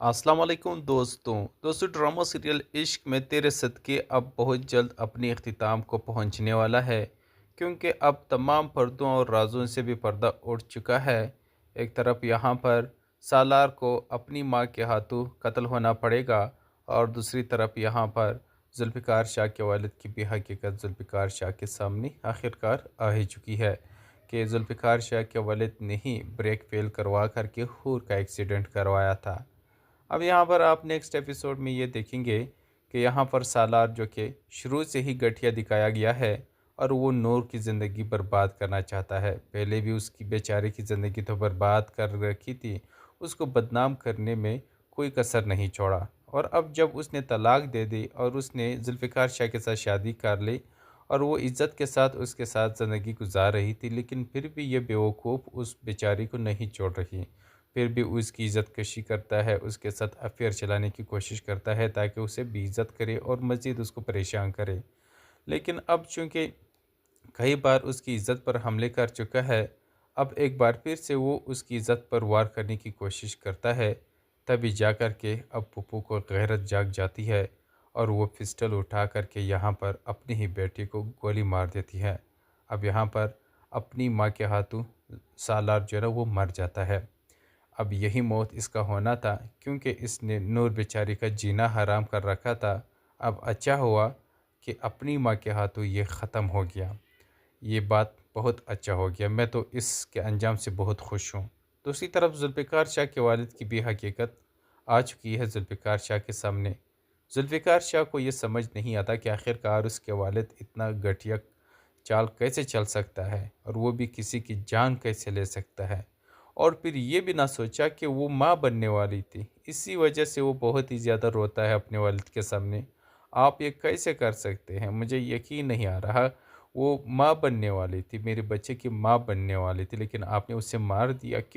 अस्सलाम वालेकुम दोस्तों ड्रामा सीरियल इश्क में तेरे सदक़े अब बहुत जल्द अपने अख्तिताम को पहुंचने वाला है, क्योंकि अब तमाम पर्दों और राज़ों से भी पर्दा उठ चुका है। एक तरफ यहाँ पर सालार को अपनी माँ के हाथों कत्ल होना पड़ेगा, और दूसरी तरफ यहाँ पर जुल्फ़िकार शाह के वालिद की भी हकीकत जुल्फ़िकार शाह के सामने आखिरकार आ ही चुकी है कि जुल्फ़िकार शाह के वालिद ने ही ब्रेक फेल करवा करके हूर का एक्सीडेंट करवाया था। अब यहाँ पर आप नेक्स्ट एपिसोड में ये देखेंगे कि यहाँ पर सालार जो कि शुरू से ही गठिया दिखाया गया है, और वो नूर की ज़िंदगी बर्बाद करना चाहता है। पहले भी उसकी बेचारे की ज़िंदगी तो बर्बाद कर रखी थी, उसको बदनाम करने में कोई कसर नहीं छोड़ा। और अब जब उसने तलाक दे दी और उसने जुल्फ़िकार शाह के साथ शादी कर ली, और वो इज़्ज़त के साथ उसके साथ ज़िंदगी गुजार रही थी, लेकिन फिर भी ये बेवकूफ़ उस बेचारी को नहीं छोड़ रही। फिर भी उसकी इज़्ज़त कशी करता है, उसके साथ अफेयर चलाने की कोशिश करता है ताकि उसे बेइज़्ज़त करे और मज़ीद उसको परेशान करे। लेकिन अब चूँकि कई बार उसकी इज़्ज़त पर हमले कर चुका है, अब एक बार फिर से वो उसकी इज़्ज़त पर वार करने की कोशिश करता है। तभी जा कर के अब पप्पू को गैरत जाग जाती है, और वो पिस्टल उठा कर के यहाँ पर अपनी ही बेटी को गोली मार देती है। अब यहाँ पर अपनी माँ के हाथों सालार जो है ना वो मर जाता है। अब यही मौत इसका होना था, क्योंकि इसने नूर बेचारी का जीना हराम कर रखा था। अब अच्छा हुआ कि अपनी माँ के हाथों ये ख़त्म हो गया। ये बात बहुत अच्छा हो गया, मैं तो इसके अंजाम से बहुत खुश हूँ। दूसरी तरफ जुल्फ़िकार शाह के वालिद की भी हकीकत आ चुकी है जुल्फ़िकार शाह के सामने। जुल्फ़िकार शाह को ये समझ नहीं आता कि आखिरकार उसके वालिद इतना घटिया चाल कैसे चल सकता है, और वो भी किसी की जान कैसे ले सकता है। और फिर ये भी ना सोचा कि वो माँ बनने वाली थी, इसी वजह से वो बहुत ही ज़्यादा रोता है अपने वालिद के सामने। आप ये कैसे कर सकते हैं? मुझे यकीन नहीं आ रहा। वो माँ बनने वाली थी, मेरे बच्चे की माँ बनने वाली थी, लेकिन आपने उसे मार दिया क्यों?